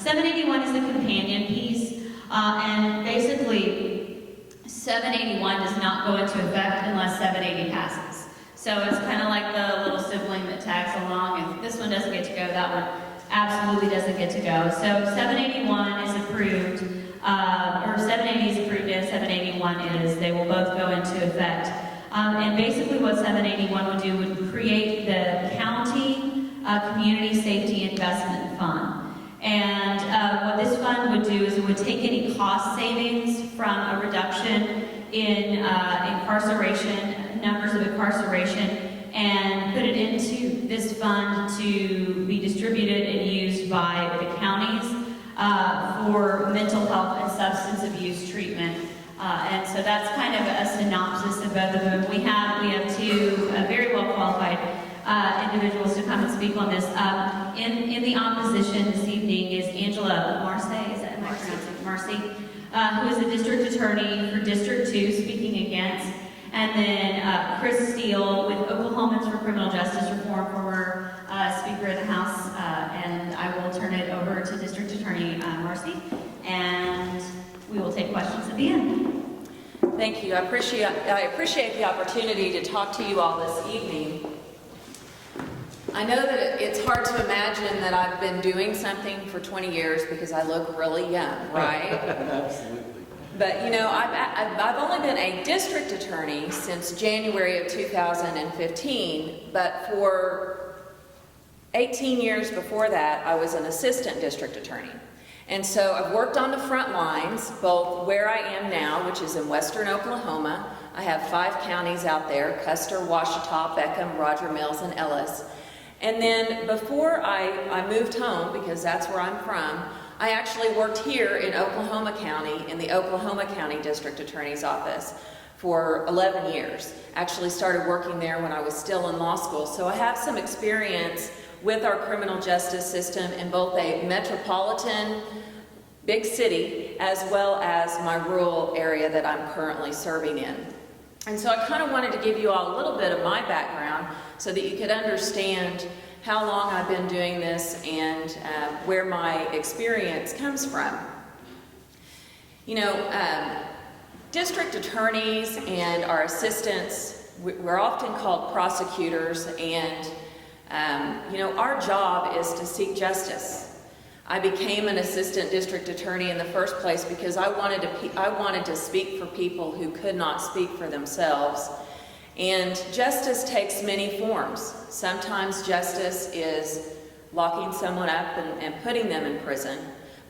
781 is the companion piece, and basically 781 does not go into effect unless 780 passes. So it's kind of like the little sibling that tags along. If this one doesn't get to go, that one absolutely doesn't get to go. So 781 is approved, or 780 is approved and 781 is. They will both go into effect. And basically what 781 would do would create the county community safety investment fund. And what this fund would do is it would take any cost savings from a reduction in incarceration, numbers of incarceration, and put it into this fund to be distributed and used by the counties for mental health and substance abuse treatment. And so that's kind of a synopsis of both of them. We have two very well qualified individuals to come and speak on this. In the opposition this evening is Angela Marcy, am I pronouncing it? Marcy, who is the district attorney for District 2, speaking against. And then Chris Steele with Oklahomans for Criminal Justice Reform, former Speaker of the House. And I will turn it over to District Attorney Marcy, and we will take questions at the end. Thank you. I appreciate the opportunity to talk to you all this evening. I know that it's hard to imagine that I've been doing something for 20 years because I look really young, right? Absolutely. But you know, I've only been a district attorney since January of 2015, but for 18 years before that, I was an assistant district attorney. And so I've worked on the front lines, both where I am now, which is in western Oklahoma. I have 5 counties out there: Custer, Ouachita, Beckham, Roger Mills, and Ellis. And then before I moved home, because that's where I'm from, I actually worked here in Oklahoma County, in the Oklahoma County District Attorney's Office for 11 years. Actually started working there when I was still in law school. So I have some experience with our criminal justice system in both a metropolitan big city as well as my rural area that I'm currently serving in. And so I kind of wanted to give you all a little bit of my background so that you could understand how long I've been doing this and where my experience comes from. You know, district attorneys and our assistants, we're often called prosecutors, and you know, our job is to seek justice. I became an assistant district attorney in the first place because I wanted to speak for people who could not speak for themselves. And justice takes many forms. Sometimes justice is locking someone up and putting them in prison,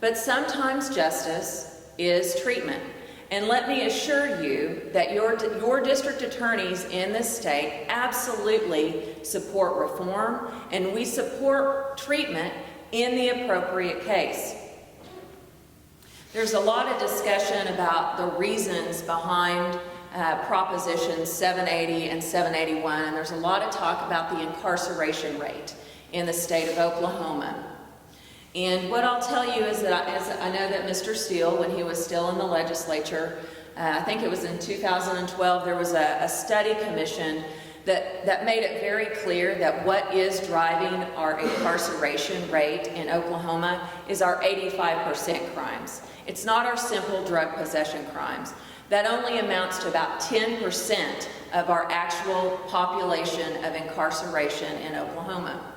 but sometimes justice is treatment. And let me assure you that your district attorneys in this state absolutely support reform, and we support treatment in the appropriate case. There's a lot of discussion about the reasons behind Propositions 780 and 781, and there's a lot of talk about the incarceration rate in the state of Oklahoma. And what I'll tell you is that I know that Mr. Steele, when he was still in the legislature, I think it was in 2012, there was a study commission that made it very clear that what is driving our incarceration rate in Oklahoma is our 85% crimes. It's not our simple drug possession crimes. That only amounts to about 10% of our actual population of incarceration in Oklahoma.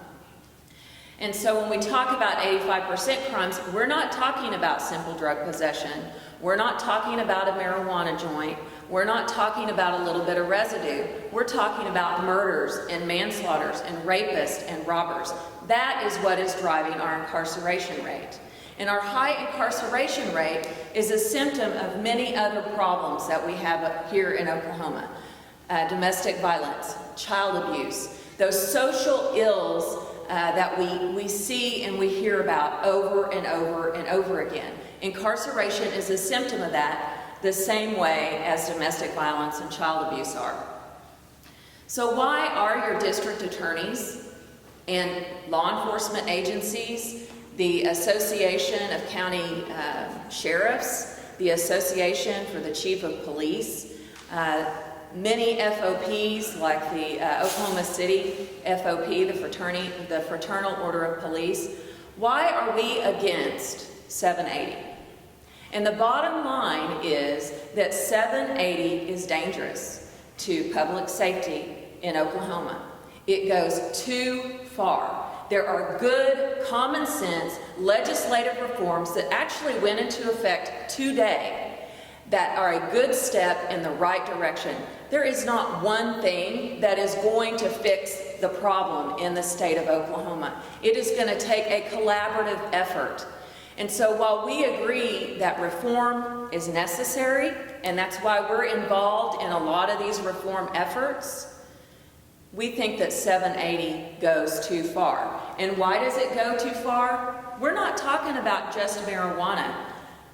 And so when we talk about 85% crimes, we're not talking about simple drug possession. We're not talking about a marijuana joint. We're not talking about a little bit of residue. We're talking about murders and manslaughters and rapists and robbers. That is what is driving our incarceration rate. And our high incarceration rate is a symptom of many other problems that we have here in Oklahoma. Domestic violence, child abuse, those social ills that we see and we hear about over and over and over again. Incarceration is a symptom of that, the same way as domestic violence and child abuse are. So why are your district attorneys and law enforcement agencies, the Association of County Sheriffs, the Association for the Chief of Police, many FOPs like the Oklahoma City FOP, the Fraternal Order of Police, Why are we against 780? And the bottom line is that 780 is dangerous to public safety in Oklahoma. It goes too far. There are good, common sense legislative reforms that actually went into effect today that are a good step in the right direction. There is not one thing that is going to fix the problem in the state of Oklahoma. It is going to take a collaborative effort. And so while we agree that reform is necessary, and that's why we're involved in a lot of these reform efforts, we think that 780 goes too far. And why does it go too far? We're not talking about just marijuana.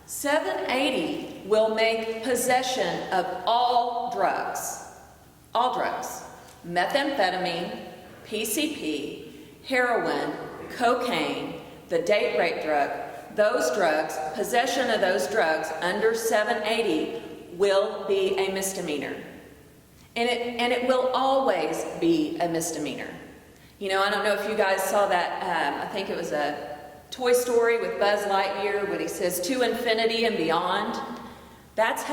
780 will make possession of all drugs, methamphetamine, PCP, heroin, cocaine, the date rape drug, those drugs, possession of those drugs under 780 will be a misdemeanor. And it will always be a misdemeanor. You know, I don't know if you guys saw that, I think it was a Toy Story with Buzz Lightyear when he says to infinity and beyond. That's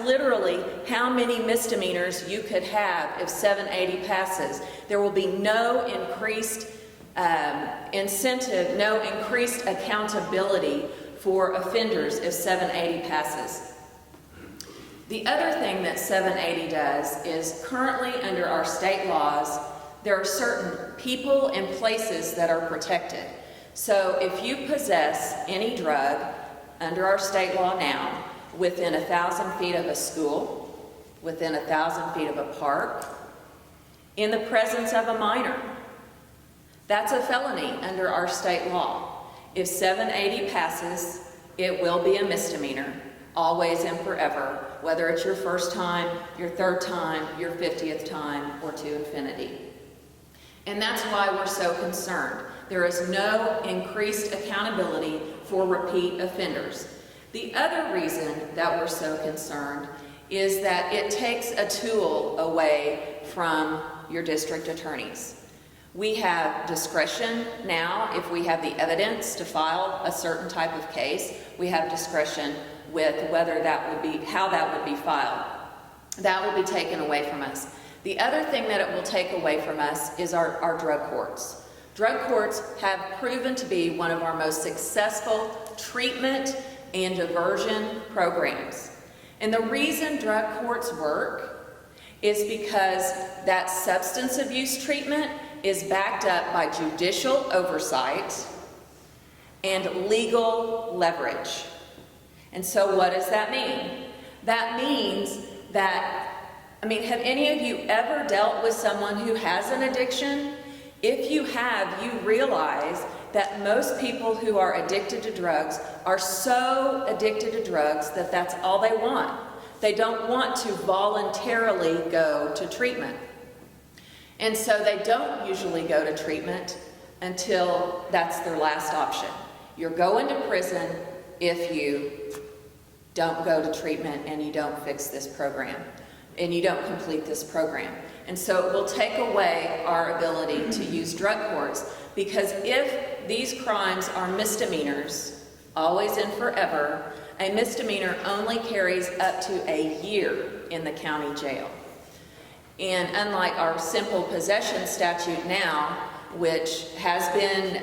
literally how many misdemeanors you could have if 780 passes. There will be no increased incentive, no increased accountability for offenders if 780 passes. The other thing that 780 does is currently under our state laws, there are certain people and places that are protected. So if you possess any drug under our state law now, within 1,000 feet of a school, within 1,000 feet of a park, in the presence of a minor, that's a felony under our state law. If 780 passes, it will be a misdemeanor, always and forever, whether it's your first time, your third time, your 50th time, or to infinity. And that's why we're so concerned. There is no increased accountability for repeat offenders. The other reason that we're so concerned is that it takes a tool away from your district attorneys. We have discretion now if we have the evidence to file a certain type of case. We have discretion with whether that would be, how that would be filed. That will be taken away from us. The other thing that it will take away from us is our drug courts. Drug courts have proven to be one of our most successful treatment and diversion programs. And the reason drug courts work is because that substance abuse treatment is backed up by judicial oversight and legal leverage. And so what does that mean? That means that, have any of you ever dealt with someone who has an addiction? If you have, you realize that most people who are addicted to drugs are so addicted to drugs that that's all they want. They don't want to voluntarily go to treatment. And so they don't usually go to treatment until that's their last option. You're going to prison if you don't go to treatment and you don't fix this program and you don't complete this program. And so it will take away our ability to use drug courts, because if these crimes are misdemeanors, always and forever, a misdemeanor only carries up to a year in the county jail. And unlike our simple possession statute now, which has been,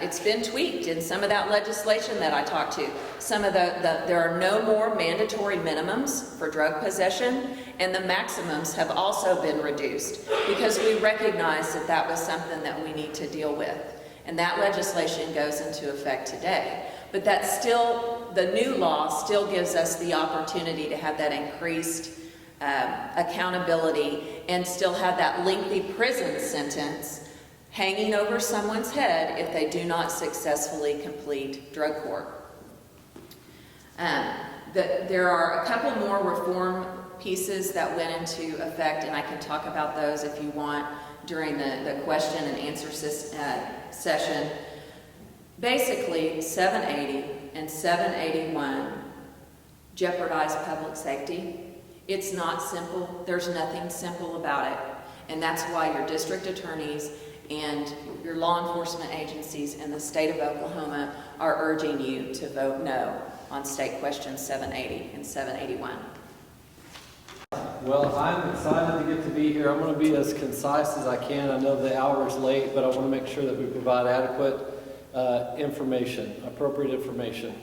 it's been tweaked in some of that legislation that I talked to. Some of there are no more mandatory minimums for drug possession, and the maximums have also been reduced because we recognize that that was something that we need to deal with. And that legislation goes into effect today. But that's still, the new law still gives us the opportunity to have that increased accountability and still have that lengthy prison sentence hanging over someone's head if they do not successfully complete drug court. There are a couple more reform pieces that went into effect, and I can talk about those if you want during the question and answer session. Basically, 780 and 781 jeopardize public safety. It's not simple. There's nothing simple about it. And that's why your district attorneys and your law enforcement agencies in the state of Oklahoma are urging you to vote no on State Questions 780 and 781. Well, I'm excited to get to be here. I'm going to be as concise as I can. I know the hour is late, but I want to make sure that we provide adequate information, appropriate information,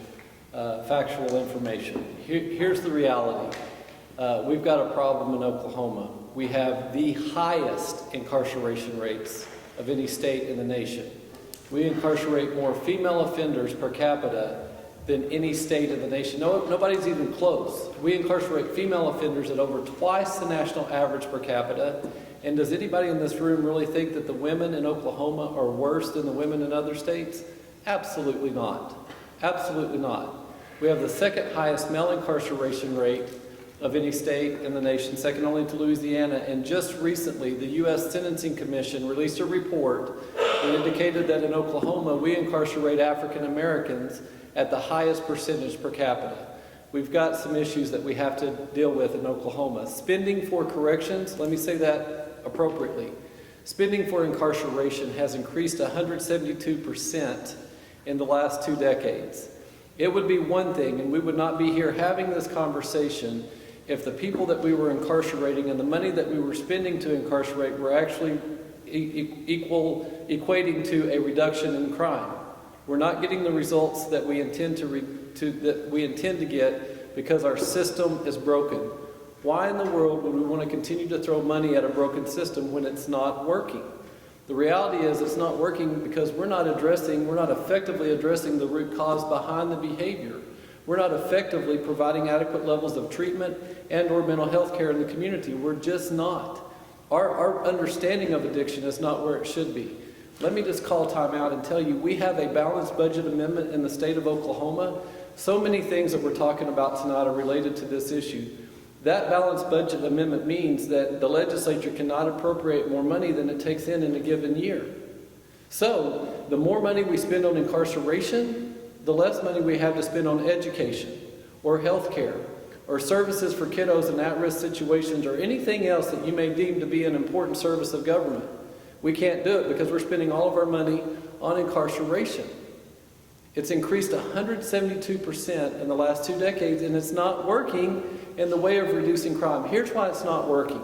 factual information. Here's the reality. We've got a problem in Oklahoma. We have the highest incarceration rates of any state in the nation. We incarcerate more female offenders per capita than any state in the nation. No, nobody's even close. We incarcerate female offenders at over twice the national average per capita. And does anybody in this room really think that the women in Oklahoma are worse than the women in other states? Absolutely not. Absolutely not. We have the second highest male incarceration rate of any state in the nation, second only to Louisiana. And just recently, the U.S. Sentencing Commission released a report that indicated that in Oklahoma, we incarcerate African Americans at the highest percentage per capita. We've got some issues that we have to deal with in Oklahoma. Spending for corrections, let me say that appropriately. Spending for incarceration has increased 172% in the last 2 decades. It would be one thing, and we would not be here having this conversation if the people that we were incarcerating and the money that we were spending to incarcerate were actually equating to a reduction in crime. We're not getting the results that we intend to get because our system is broken. Why in the world would we want to continue to throw money at a broken system when it's not working? The reality is it's not working because we're not effectively addressing the root cause behind the behavior. We're not effectively providing adequate levels of treatment and or mental health care in the community. We're just not. Our understanding of addiction is not where it should be. Let me just call time out and tell you, we have a balanced budget amendment in the state of Oklahoma. So many things that we're talking about tonight are related to this issue. That balanced budget amendment means that the legislature cannot appropriate more money than it takes in a given year. So, the more money we spend on incarceration, the less money we have to spend on education, or health care, or services for kiddos in at-risk situations, or anything else that you may deem to be an important service of government. We can't do it because we're spending all of our money on incarceration. It's increased 172% in the last 2 decades, and it's not working in the way of reducing crime. Here's why it's not working.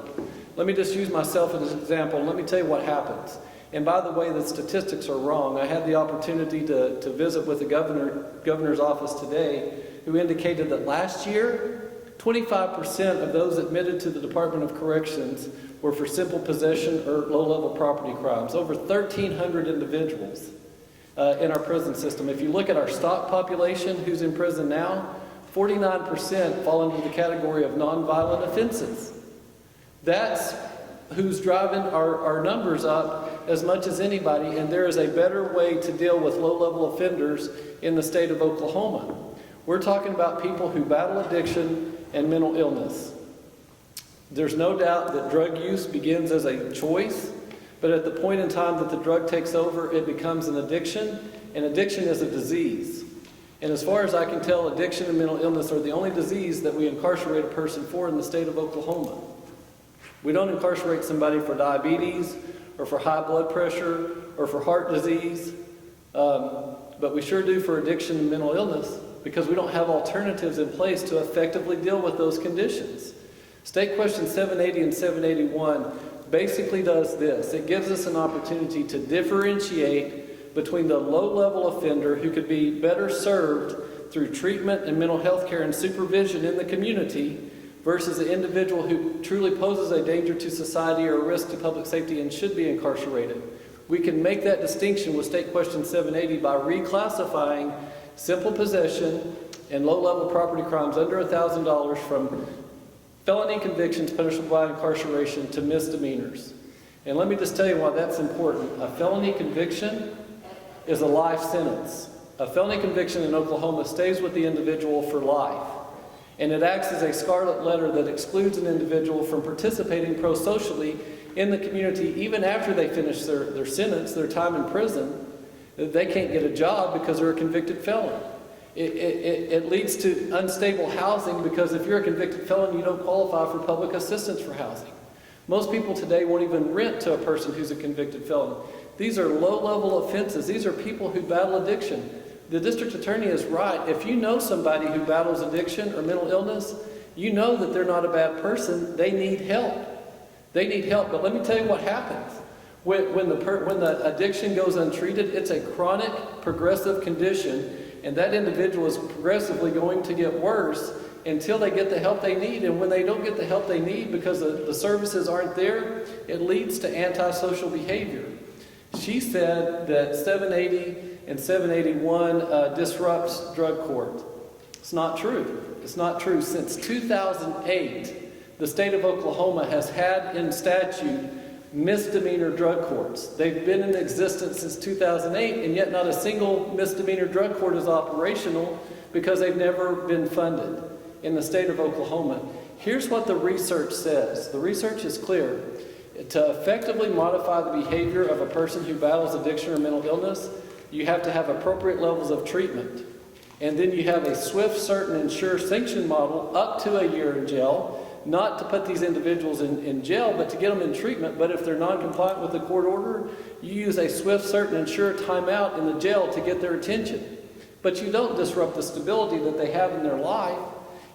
Let me just use myself as an example, and let me tell you what happens. And by the way, the statistics are wrong. I had the opportunity to visit with the governor's office today, who indicated that last year, 25% of those admitted to the Department of Corrections were for simple possession or low-level property crimes. Over 1,300 individuals in our prison system. If you look at our stock population who's in prison now, 49% fall into the category of nonviolent offenses. That's who's driving our numbers up as much as anybody, and there is a better way to deal with low-level offenders in the state of Oklahoma. We're talking about people who battle addiction and mental illness. There's no doubt that drug use begins as a choice, but at the point in time that the drug takes over, it becomes an addiction, and addiction is a disease. And as far as I can tell, addiction and mental illness are the only disease that we incarcerate a person for in the state of Oklahoma. We don't incarcerate somebody for diabetes, or for high blood pressure, or for heart disease, but we sure do for addiction and mental illness, because we don't have alternatives in place to effectively deal with those conditions. State Question 780 and 781 basically does this. It gives us an opportunity to differentiate between the low-level offender who could be better served through treatment and mental health care and supervision in the community versus an individual who truly poses a danger to society or a risk to public safety and should be incarcerated. We can make that distinction with State Question 780 by reclassifying simple possession and low-level property crimes under $1,000 from felony convictions punishable by incarceration to misdemeanors. And let me just tell you why that's important. A felony conviction is a life sentence. A felony conviction in Oklahoma stays with the individual for life. And it acts as a scarlet letter that excludes an individual from participating pro-socially in the community even after they finish their sentence, their time in prison. They can't get a job because they're a convicted felon. It leads to unstable housing because if you're a convicted felon, you don't qualify for public assistance for housing. Most people today won't even rent to a person who's a convicted felon. These are low-level offenses. These are people who battle addiction. The district attorney is right. If you know somebody who battles addiction or mental illness, you know that they're not a bad person. They need help. They need help. But let me tell you what happens. When the addiction goes untreated, it's a chronic, progressive condition, and that individual is progressively going to get worse until they get the help they need. And when they don't get the help they need because the services aren't there, it leads to antisocial behavior. She said that 780 and 781 disrupts drug court. It's not true. It's not true. Since 2008, the state of Oklahoma has had in statute misdemeanor drug courts. They've been in existence since 2008, and yet not a single misdemeanor drug court is operational because they've never been funded in the state of Oklahoma. Here's what the research says. The research is clear. To effectively modify the behavior of a person who battles addiction or mental illness, you have to have appropriate levels of treatment. And then you have a swift, certain, and sure sanction model up to a year in jail, not to put these individuals in jail, but to get them in treatment. But if they're non-compliant with the court order, you use a swift, certain, and sure timeout in the jail to get their attention. But you don't disrupt the stability that they have in their life.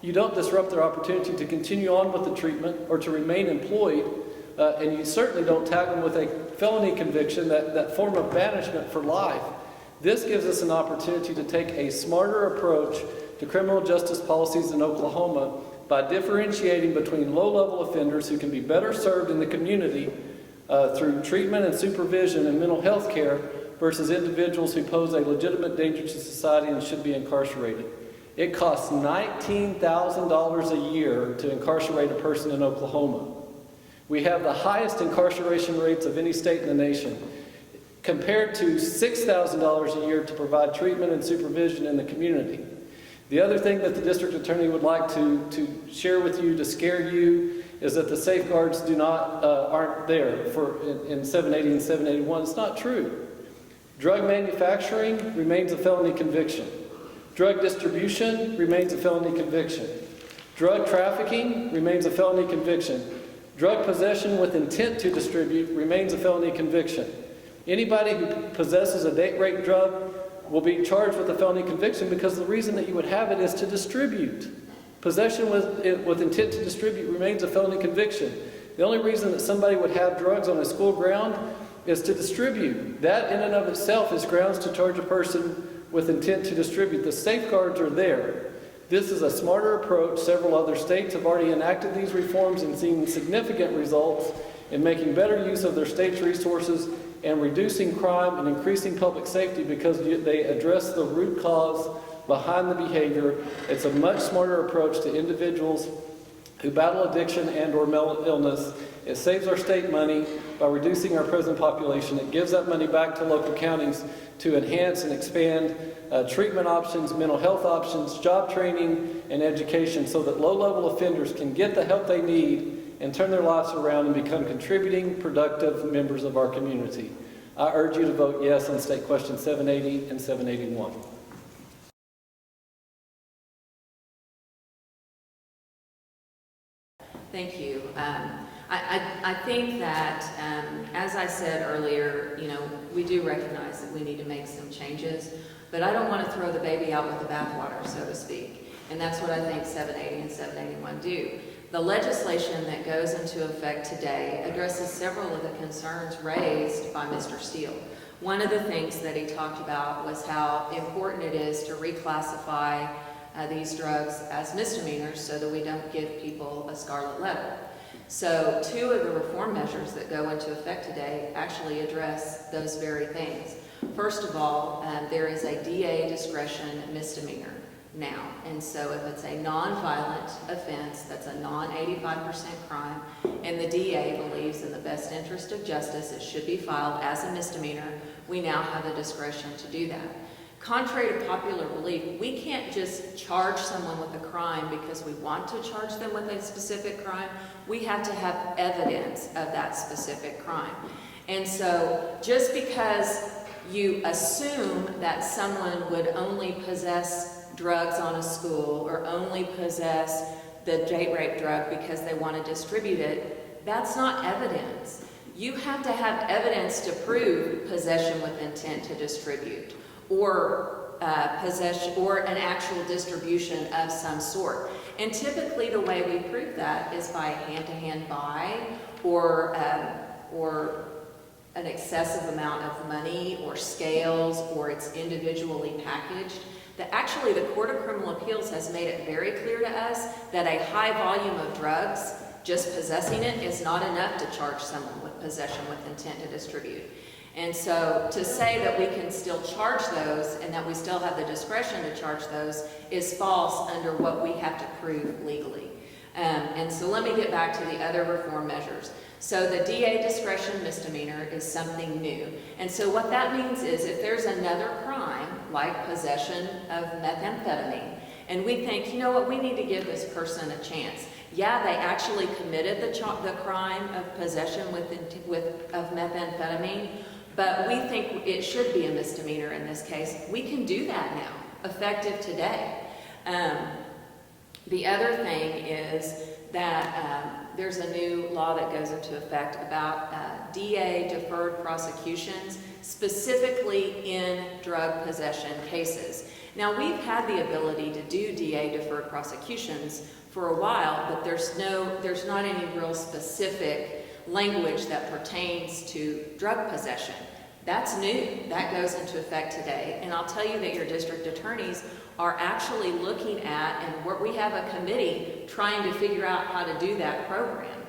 You don't disrupt their opportunity to continue on with the treatment or to remain employed. And you certainly don't tag them with a felony conviction, that form of banishment for life. This gives us an opportunity to take a smarter approach to criminal justice policies in Oklahoma by differentiating between low-level offenders who can be better served in the community through treatment and supervision and mental health care versus individuals who pose a legitimate danger to society and should be incarcerated. It costs $19,000 a year to incarcerate a person in Oklahoma. We have the highest incarceration rates of any state in the nation, compared to $6,000 a year to provide treatment and supervision in the community. The other thing that the district attorney would like to share with you to scare you is that the safeguards aren't there in 780 and 781. It's not true. Drug manufacturing remains a felony conviction. Drug distribution remains a felony conviction. Drug trafficking remains a felony conviction. Drug possession with intent to distribute remains a felony conviction. Anybody who possesses a date rape drug will be charged with a felony conviction because the reason that you would have it is to distribute. Possession with intent to distribute remains a felony conviction. The only reason that somebody would have drugs on a school ground is to distribute. That in and of itself is grounds to charge a person with intent to distribute. The safeguards are there. This is a smarter approach. Several other states have already enacted these reforms and seen significant results in making better use of their state's resources and reducing crime and increasing public safety because they address the root cause behind the behavior. It's a much smarter approach to individuals who battle addiction and or mental illness. It saves our state money by reducing our prison population. It gives that money back to local counties to enhance and expand treatment options, mental health options, job training, and education so that low-level offenders can get the help they need and turn their lives around and become contributing, productive members of our community. I urge you to vote yes on State Question 780 and 781. Thank you. I think that, as I said earlier, we do recognize that we need to make some changes, but I don't want to throw the baby out with the bathwater, so to speak. And that's what I think 780 and 781 do. The legislation that goes into effect today addresses several of the concerns raised by Mr. Steele. One of the things that he talked about was how important it is to reclassify these drugs as misdemeanors so that we don't give people a scarlet letter. So 2 of the reform measures that go into effect today actually address those very things. First of all, there is a DA discretion misdemeanor now. And so if it's a non-violent offense, that's a non-85% crime, and the DA believes in the best interest of justice, it should be filed as a misdemeanor, we now have the discretion to do that. Contrary to popular belief, we can't just charge someone with a crime because we want to charge them with a specific crime. We have to have evidence of that specific crime. And so just because you assume that someone would only possess drugs on a school or only possess the date rape drug because they want to distribute it, that's not evidence. You have to have evidence to prove possession with intent to distribute, or possession, or an actual distribution of some sort. And typically the way we prove that is by hand-to-hand buy, or an excessive amount of money, or scales, or it's individually packaged. Actually, the Court of Criminal Appeals has made it very clear to us that a high volume of drugs, just possessing it, is not enough to charge someone with possession with intent to distribute. And so to say that we can still charge those and that we still have the discretion to charge those is false under what we have to prove legally. And so let me get back to the other reform measures. So the DA discretion misdemeanor is something new. And so what that means is if there's another crime, like possession of methamphetamine, and we think, you know what, we need to give this person a chance. Yeah, they actually committed the crime of possession of methamphetamine, but we think it should be a misdemeanor in this case. We can do that now, effective today. The other thing is that there's a new law that goes into effect about DA deferred prosecutions, specifically in drug possession cases. Now, we've had the ability to do DA deferred prosecutions for a while, but there's not any real specific language that pertains to drug possession. That's new. That goes into effect today. And I'll tell you that your district attorneys are actually looking at, and we have a committee trying to figure out how to do that program.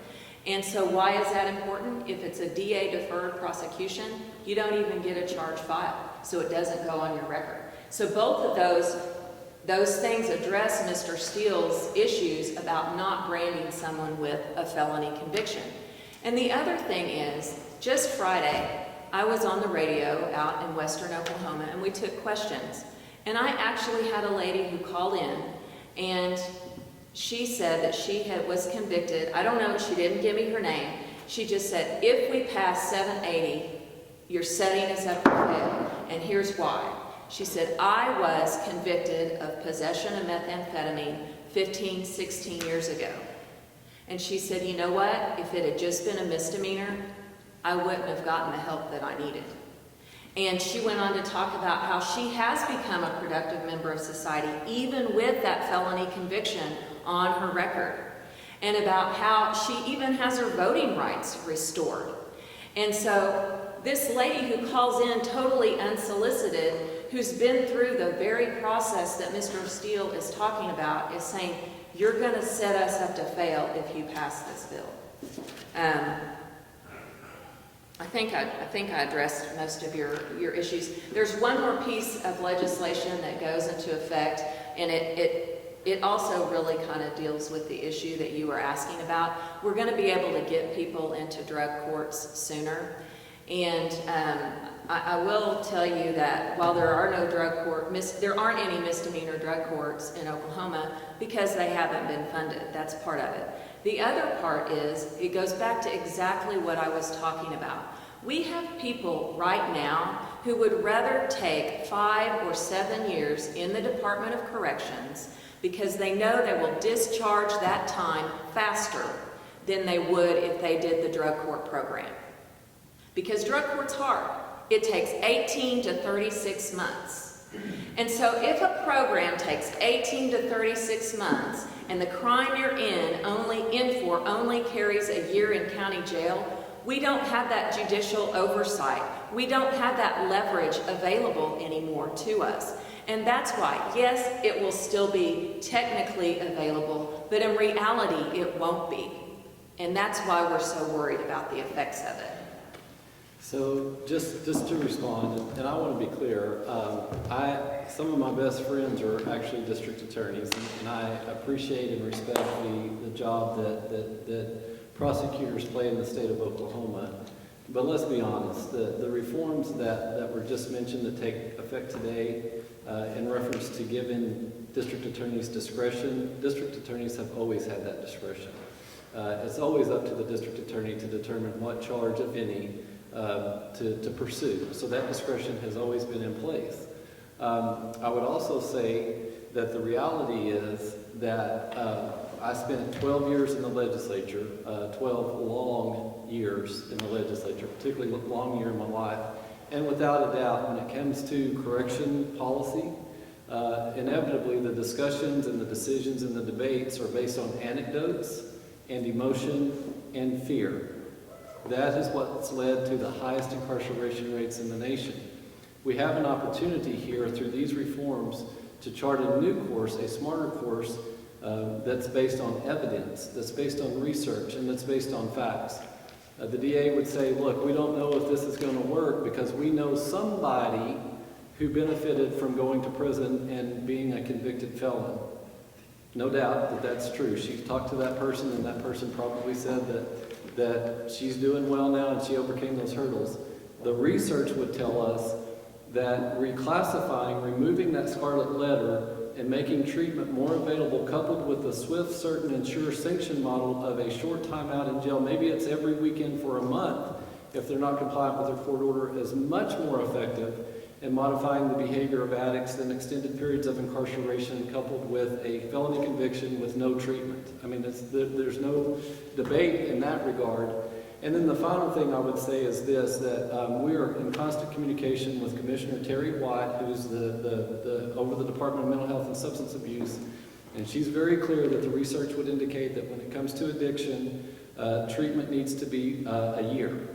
And so why is that important? If it's a DA deferred prosecution, you don't even get a charge filed, so it doesn't go on your record. So both of those things address Mr. Steele's issues about not branding someone with a felony conviction. And the other thing is, just Friday, I was on the radio out in western Oklahoma, and we took questions. And I actually had a lady who called in, and she said that she was convicted. I don't know, she didn't give me her name. She just said, if we pass 780, you're setting us up for fail, and here's why. She said, I was convicted of possession of methamphetamine 15, 16 years ago. And she said, you know what? If it had just been a misdemeanor, I wouldn't have gotten the help that I needed. And she went on to talk about how she has become a productive member of society, even with that felony conviction on her record, and about how she even has her voting rights restored. And so this lady who calls in totally unsolicited, who's been through the very process that Mr. Steele is talking about, is saying, you're going to set us up to fail if you pass this bill. I think I addressed most of your issues. There's one more piece of legislation that goes into effect, and it also really kind of deals with the issue that you were asking about. We're going to be able to get people into drug courts sooner. And I will tell you that while there are no drug courts, there aren't any misdemeanor drug courts in Oklahoma because they haven't been funded. That's part of it. The other part is, it goes back to exactly what I was talking about. We have people right now who would rather take 5 or 7 years in the Department of Corrections because they know they will discharge that time faster than they would if they did the drug court program. Because drug court's hard. It takes 18 to 36 months. And so if a program takes 18 to 36 months and the crime you're in for only carries a year in county jail, we don't have that judicial oversight. We don't have that leverage available anymore to us. And that's why, yes, it will still be technically available, but in reality, it won't be. And that's why we're so worried about the effects of it. So just to respond, and I want to be clear, some of my best friends are actually district attorneys, and I appreciate and respect the job that prosecutors play in the state of Oklahoma. But let's be honest, the reforms that were just mentioned that take effect today in reference to giving district attorneys discretion, district attorneys have always had that discretion. It's always up to the district attorney to determine what charge, if any, to pursue. So that discretion has always been in place. I would also say that the reality is that I spent 12 years in the legislature, 12 long years in the legislature, particularly a long year in my life. And without a doubt, when it comes to correction policy, inevitably the discussions and the decisions and the debates are based on anecdotes and emotion and fear. That is what's led to the highest incarceration rates in the nation. We have an opportunity here through these reforms to chart a new course, a smarter course, that's based on evidence, that's based on research, and that's based on facts. The DA would say, look, we don't know if this is going to work because we know somebody who benefited from going to prison and being a convicted felon. No doubt that that's true. She talked to that person, and that person probably said that she's doing well now and she overcame those hurdles. The research would tell us that reclassifying, removing that scarlet letter, and making treatment more available, coupled with the swift, certain, and sure sanction model of a short time out in jail, maybe it's every weekend for a month, if they're not compliant with their court order, is much more effective in modifying the behavior of addicts than extended periods of incarceration coupled with a felony conviction with no treatment. I mean, there's no debate in that regard. And then the final thing I would say is this, that we are in constant communication with Commissioner Terry White, who's over the Department of Mental Health and Substance Abuse, and she's very clear that the research would indicate that when it comes to addiction, treatment needs to be a year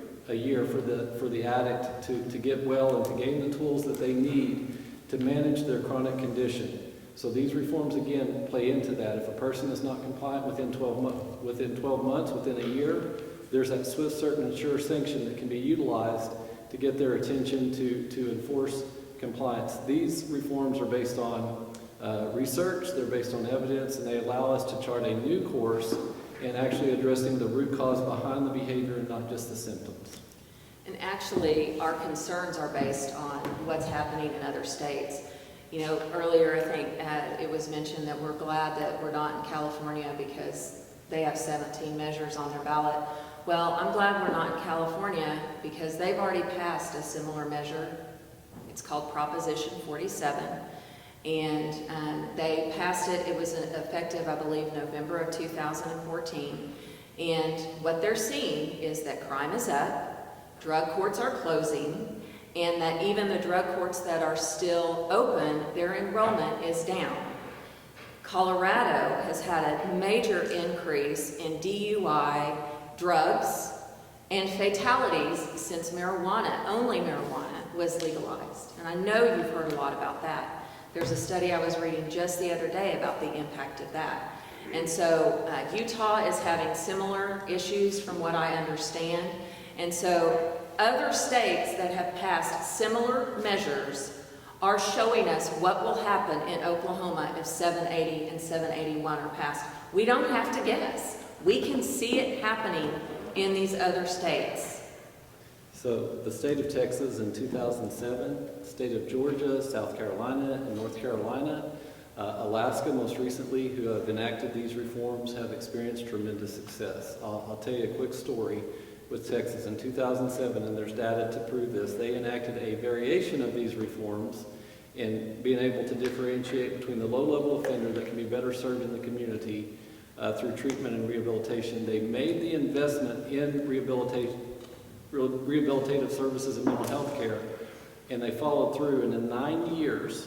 for the addict to get well and to gain the tools that they need to manage their chronic condition. So these reforms, again, play into that. If a person is not compliant within 12 months, within a year, there's that swift, certain, and sure sanction that can be utilized to get their attention to enforce compliance. These reforms are based on research, they're based on evidence, and they allow us to chart a new course in actually addressing the root cause behind the behavior and not just the symptoms. And actually, our concerns are based on what's happening in other states. You know, earlier I think it was mentioned that we're glad that we're not in California because they have 17 measures on their ballot. Well, I'm glad we're not in California because they've already passed a similar measure. It's called Proposition 47. And they passed it. It was effective, I believe, November of 2014. And what they're seeing is that crime is up, drug courts are closing, and that even the drug courts that are still open, their enrollment is down. Colorado has had a major increase in DUI, drugs, and fatalities since only marijuana was legalized. And I know you've heard a lot about that. There's a study I was reading just the other day about the impact of that. And so Utah is having similar issues from what I understand. And so other states that have passed similar measures are showing us what will happen in Oklahoma if 780 and 781 are passed. We don't have to guess. We can see it happening in these other states. So the state of Texas in 2007, state of Georgia, South Carolina, and North Carolina, Alaska most recently, who have enacted these reforms, have experienced tremendous success. I'll tell you a quick story with Texas. In 2007, and there's data to prove this, they enacted a variation of these reforms in being able to differentiate between the low-level offender that can be better served in the community through treatment and rehabilitation. They made the investment in rehabilitative services and mental health care, and they followed through. And in 9 years,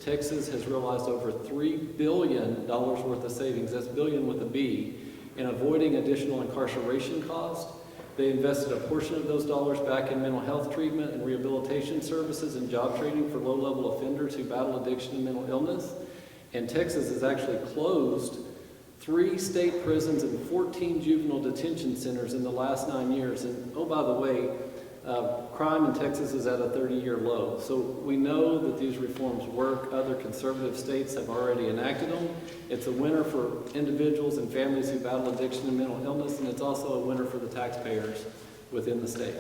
Texas has realized over $3 billion worth of savings. That's billion with a B. In avoiding additional incarceration costs. They invested a portion of those dollars back in mental health treatment and rehabilitation services and job training for low-level offenders who battle addiction and mental illness. And Texas has actually closed 3 state prisons and 14 juvenile detention centers in the last 9 years. And oh, by the way, crime in Texas is at a 30-year low. So we know that these reforms work. Other conservative states have already enacted them. It's a winner for individuals and families who battle addiction and mental illness, and it's also a winner for the taxpayers within the state.